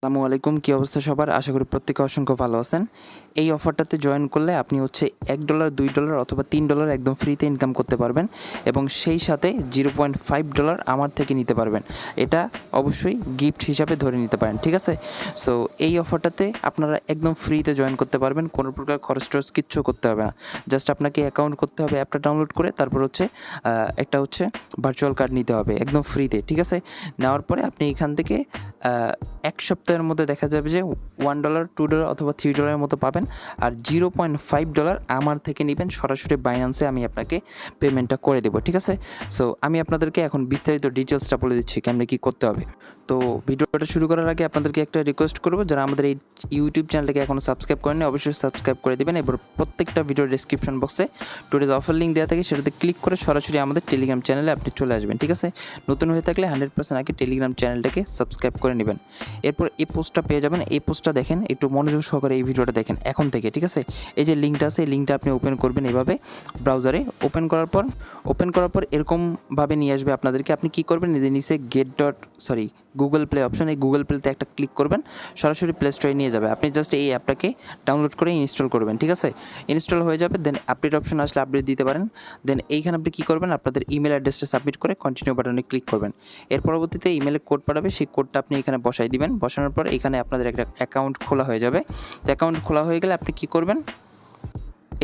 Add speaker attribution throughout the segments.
Speaker 1: আসসালামু আলাইকুম, কী অবস্থা সবার? আশা করি প্রত্যেকে অসংখ্য ভালো আছেন। এই অফারটাতে জয়েন করলে আপনি হচ্ছে $1, $2 অথবা $3 একদম ফ্রিতে ইনকাম করতে পারবেন এবং সেই সাথে $0.5 আমার থেকে নিতে পারবেন। এটা অবশ্যই গিফট হিসাবে ধরে নিতে পারেন, ঠিক আছে? সো এই অফারটাতে আপনারা একদম ফ্রিতে জয়েন করতে পারবেন, কোনো প্রকার খরচ-টরচ কিচ্ছু করতে হবে না। জাস্ট আপনাকে অ্যাকাউন্ট করতে হবে, অ্যাপটা ডাউনলোড করে তারপর হচ্ছে একটা হচ্ছে ভার্চুয়াল কার্ড নিতে হবে একদম ফ্রিতে, ঠিক আছে? নেওয়ার পরে আপনি এখান থেকে 1 সপ্তাহের মধ্যে দেখা যাবে যে $1, $2 অথবা $3 মতো পাবেন। আর $0.5 আমার থেকে নিবেন, সরাসরি বাইন্যান্সে আমি আপনাকে পেমেন্টটা করে দেবো, ঠিক আছে? সো আমি আপনাদেরকে এখন বিস্তারিত ডিটেলসটা বলে দিচ্ছি কেমনে কী করতে হবে। তো ভিডিওটা শুরু করার আগে আপনাদেরকে একটা রিকোয়েস্ট করবো, যারা আমাদের এই ইউটিউব চ্যানেলটাকে এখনও সাবস্ক্রাইব করেননি অবশ্যই সাবস্ক্রাইব করে দেবেন। এবার প্রত্যেকটা ভিডিওর ডেসক্রিপশন বক্সে টুডেজ অফার লিঙ্ক দেওয়া থাকে, সেটাতে ক্লিক করে সরাসরি আমাদের টেলিগ্রাম চ্যানেলে আপনি চলে আসবেন, ঠিক আছে? নতুন হয়ে থাকলে 100% আগে টেলিগ্রাম চ্যানেলটাকে সাবস্ক্রাইব করে নেবেন। এরপর এই পোস্টটা পেয়ে যাবেন। এই পোস্টটা দেখেন, একটু মনোযোগ সহকারে এই ভিডিওটা দেখেন এখন থেকে, ঠিক আছে? এই যে লিঙ্কটা আছে, এই লিঙ্কটা আপনি ওপেন করবেন এভাবে ব্রাউজারে। ওপেন করার পর এরকমভাবে নিয়ে আসবে আপনাদেরকে। আপনি কী করবেন, নিজে নিচে গুগল প্লে অপশন, এই গুগল প্লেতে একটা ক্লিক করবেন, সরাসরি প্লে স্টোরে নিয়ে যাবে। আপনি জাস্ট এই অ্যাপটাকে ডাউনলোড করে ইনস্টল করবেন, ঠিক আছে? ইনস্টল হয়ে যাবে, দেন আপডেট অপশন আসলে আপডেট দিতে পারেন। দেন এইখানে আপনি কী করবেন, আপনাদের ইমেল অ্যাড্রেসটা সাবমিট করে কন্টিনিউ বাটনে ক্লিক করবেন। এর পরবর্তীতে ইমেলে কোড পাঠাবে, সেই কোডটা আপনি এখানে বসাই দিবেন। বসানোর পর এখানে আপনাদের একটা অ্যাকাউন্ট খোলা হয়ে যাবে। তো অ্যাকাউন্ট খোলা হয়ে গেলে আপনি কী করবেন,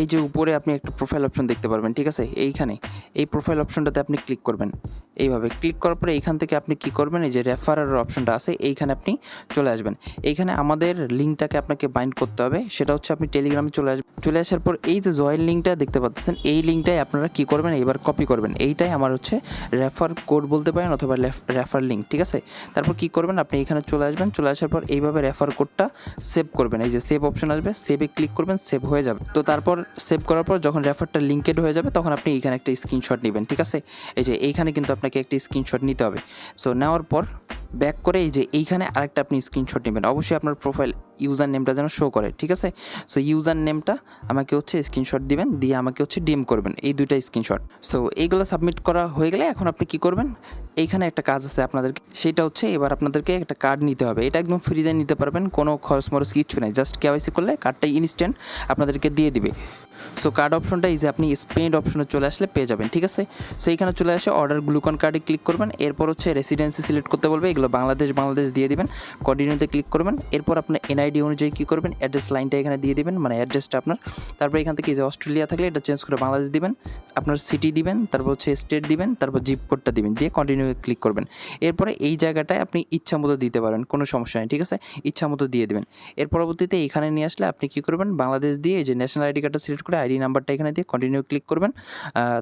Speaker 1: এই যে উপরে আপনি একটা প্রোফাইল অপশন দেখতে পারবেন, ঠিক আছে? এইখানে এই প্রোফাইল অপশনটাতে আপনি ক্লিক করবেন। এইভাবে ক্লিক করার পরে এইখান থেকে আপনি কী করবেন, এই যে রেফারের অপশনটা আছে এইখানে আপনি চলে আসবেন। এইখানে আমাদের লিঙ্কটাকে আপনাকে বাইন্ড করতে হবে, সেটা হচ্ছে আপনি টেলিগ্রামে চলে আসার পর এই যে জয়েন লিঙ্কটা দেখতে পাচ্ছেন, এই লিঙ্কটাই আপনারা কী করবেন, এবার কপি করবেন। এইটাই আমার হচ্ছে রেফার কোড বলতে পারেন অথবা রেফার লিঙ্ক, ঠিক আছে? তারপর কী করবেন, আপনি এখানে চলে আসবেন। চলে আসার পর এইভাবে রেফার কোডটা সেভ করবেন। এই যে সেভ অপশন আসবে, সেভে ক্লিক করবেন, সেভ হয়ে যাবে। তো তারপর সেভ করার পর যখন রেফারটা লিঙ্কেড হয়ে যাবে তখন আপনি এইখানে একটা স্ক্রিনশট নেবেন, ঠিক আছে? এই যে এইখানে কিন্তু আপনাকে একটা স্ক্রিনশট নিতে হবে। সো নেওয়ার পর ব্যাক করে এই যে এইখানে আরেকটা আপনি স্ক্রিনশট নেবেন। অবশ্যই আপনার প্রোফাইল ইউজার নেমটা যেন শো করে, ঠিক আছে? সো ইউজার নেমটা আমাকে হচ্ছে স্ক্রিনশট দিবেন, দিয়ে আমাকে হচ্ছে ডিএম করবেন, এই দুইটা স্ক্রিনশট। সো এইগুলো সাবমিট করা হয়ে গেলে এখন আপনি কী করবেন, এইখানে একটা কাজ আছে আপনাদেরকে, সেটা হচ্ছে এবার আপনাদেরকে একটা কার্ড নিতে হবে। এটা একদম ফ্রিতে নিতে পারবেন, কোনো খরচ মরচ কিচ্ছু নেই। জাস্ট কেওয়াইসি করলে কার্ডটা ইনস্ট্যান্ট আপনাদেরকে দিয়ে দিবে। সো কার্ড অপশনটা এই যে আপনি স্পেন্ড অপশনে চলে আসলে পেয়ে যাবেন, ঠিক আছে? সো এইখানে চলে আসে অর্ডার গ্লুকন কার্ডে ক্লিক করবেন। এরপর হচ্ছে রেসিডেন্সি সিলেক্ট করতে বলবে, এগুলো বাংলাদেশ দিয়ে দিবেন। কন্টিনিউতে ক্লিক করবেন। এরপর আপনার এনআইডি অনুযায়ী কী করবেন, অ্যাড্রেস লাইনটা এখানে দিয়ে দিবেন, মানে অ্যাড্রেসটা আপনার। তারপর এখান থেকে এই যে অস্ট্রেলিয়া থাকলে এটা চেঞ্জ করে বাংলাদেশ দিবেন, আপনার সিটি দিবেন, তারপর হচ্ছে স্টেট দিবেন, তারপর জিপ কোডটা দিবেন, দিয়ে কন্টিনিউ ক্লিক করবেন। এরপরে এই জায়গাটায় আপনি ইচ্ছা মতো দিতে পারেন, কোনো সমস্যা নেই, ঠিক আছে? ইচ্ছা মতো দিয়ে দেবেন। এর পরবর্তীতে এখানে নিয়ে আসলে আপনি কী করবেন, বাংলাদেশ দিয়ে এই যে ন্যাশনাল আইডি কার্ডটা সিলেক্ট করে আইডি নাম্বারটা এখানে দিয়ে কন্টিনিউ ক্লিক করবেন।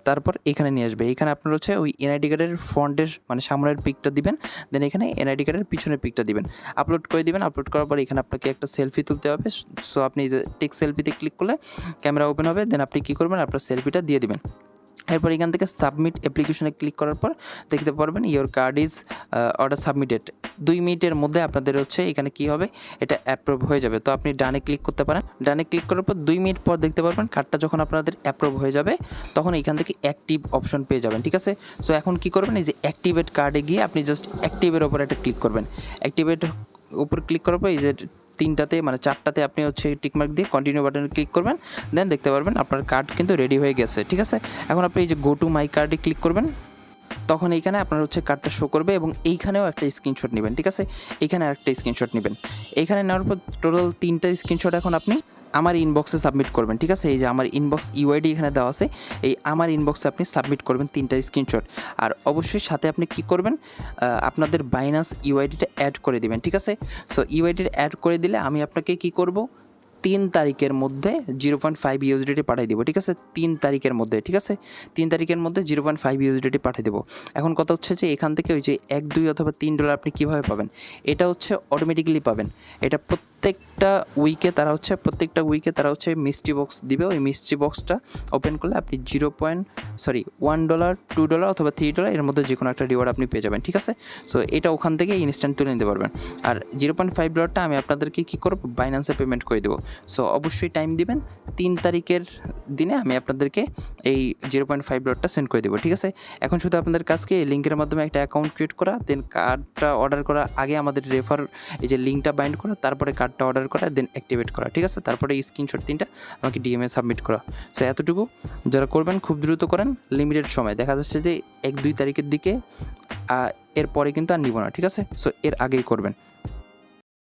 Speaker 1: তারপর এখানে নিয়ে আসবে। এখানে আপনার হচ্ছে ওই এনআইডি কার্ডের ফ্রন্টের মানে সামনের পিকটা দিবেন, দেন এখানে এনআইডি কার্ডের পিছনের পিকটা দিবেন, আপলোড করে দিবেন। আপলোড করার পর এখানে আপনাকে একটা সেলফি তুলতে হবে। সো আপনি যে টেক সেলফিতে ক্লিক করলে ক্যামেরা ওপেন হবে, দেন আপনি কী করবেন, আপনার সেলফিটা দিয়ে দিবেন। এরপর এখান থেকে সাবমিট অ্যাপ্লিকেশনে ক্লিক করার পর দেখতে পারবেন your card is order submitted. 2 মিনিটের মধ্যে আপনাদের হচ্ছে এখানে কী হবে, এটা অ্যাপ্রুভ হয়ে যাবে। তো আপনি ডানে ক্লিক করতে পারেন। ডানে ক্লিক করার পর 2 মিনিট পর দেখতে পারবেন কার্ডটা যখন আপনাদের অ্যাপ্রুভ হয়ে যাবে তখন এখান থেকে অ্যাক্টিভ অপশন পেয়ে যাবেন, ঠিক আছে? সো এখন কী করবেন, এই যে অ্যাক্টিভেট কার্ডে গিয়ে আপনি জাস্ট অ্যাক্টিভের ওপর একটা ক্লিক করবেন। অ্যাক্টিভেট উপর ক্লিক করার পর এই যে 3টাতে মানে 4টাতে আপনি হচ্ছে টিকমার্ক দিয়ে কন্টিনিউ বাটনে ক্লিক করবেন, দেন দেখতে পারবেন আপনার কার্ড কিন্তু রেডি হয়ে গেছে, ঠিক আছে? এখন আপনি এই যে গো টু মাই কার্ডে ক্লিক করবেন, তখন এইখানে আপনার হচ্ছে কার্ডটা শো করবে এবং এইখানেও একটা স্ক্রিনশট নেবেন, ঠিক আছে? এইখানে আরেকটা স্ক্রিনশট নেবেন। এইখানে নেওয়ার পর টোটাল 3টা স্ক্রিনশট এখন আপনি আমার ইনবক্সে সাবমিট করবেন, ঠিক আছে? এই যে আমার ইনবক্স ইউআইডি এখানে দেওয়া আছে, এই আমার ইনবক্সে আপনি সাবমিট করবেন 3টা স্ক্রিনশট। আর অবশ্যই সাথে আপনি কী করবেন, আপনাদের বাইনান্স ইউআইডিটা অ্যাড করে দিবেন, ঠিক আছে? সো ইউআইডিটা অ্যাড করে দিলে আমি আপনাকে কী করব, 3 তারিখের মধ্যে 0.5 ইউএসডিটি পাঠিয়ে দেবো, ঠিক আছে? 3 তারিখের মধ্যে, ঠিক আছে? 3 তারিখের মধ্যে 0.5 ইউএসডিটি পাঠিয়ে দেবো। এখন কথা হচ্ছে যে এখান থেকে ওই যে $1, $2 অথবা $3 আপনি কীভাবে পাবেন, এটা হচ্ছে অটোমেটিক্যালি পাবেন। এটা প্রত্যেকটা উইকে তারা হচ্ছে মিস্ট্রি বক্স দিবে। ওই মিস্ট্রি বক্সটা ওপেন করলে আপনি $1, $2 অথবা $3 এর মধ্যে যে কোনো একটা রিওয়ার্ড আপনি পেয়ে যাবেন, ঠিক আছে? সো এটা ওখান থেকে ইনস্ট্যান্ট তুলে নিতে পারবেন। আর $0.5টা আমি আপনাদেরকে কী করব, বাইন্যান্সে পেমেন্ট করে দেবো। সো অবশ্যই টাইম দিবেন। 3 তারিখের দিনে আমি আপনাদেরকে এই $0.5 সেন্ড করে দেবো, ঠিক আছে? এখন শুধু আপনাদের কাজকে এই লিঙ্কের মাধ্যমে একটা অ্যাকাউন্ট ক্রিয়েট করা, দেন কার্ডটা অর্ডার করা, আগে আমাদের রেফার এই যে লিঙ্কটা বাইন্ড করা, তারপরে কার্ডটা অর্ডার করা, দেন অ্যাক্টিভেট করা, ঠিক আছে? তারপরে স্ক্রিনশট 3টা আমাকে ডিএমএ সাবমিট করা। সো এতটুকু যারা করবেন খুব দ্রুত করেন, লিমিটেড সময়। দেখা যাচ্ছে যে 1-2 তারিখের দিকে এরপরে কিন্তু আর নিব না, ঠিক আছে? সো এর আগেই করবেন।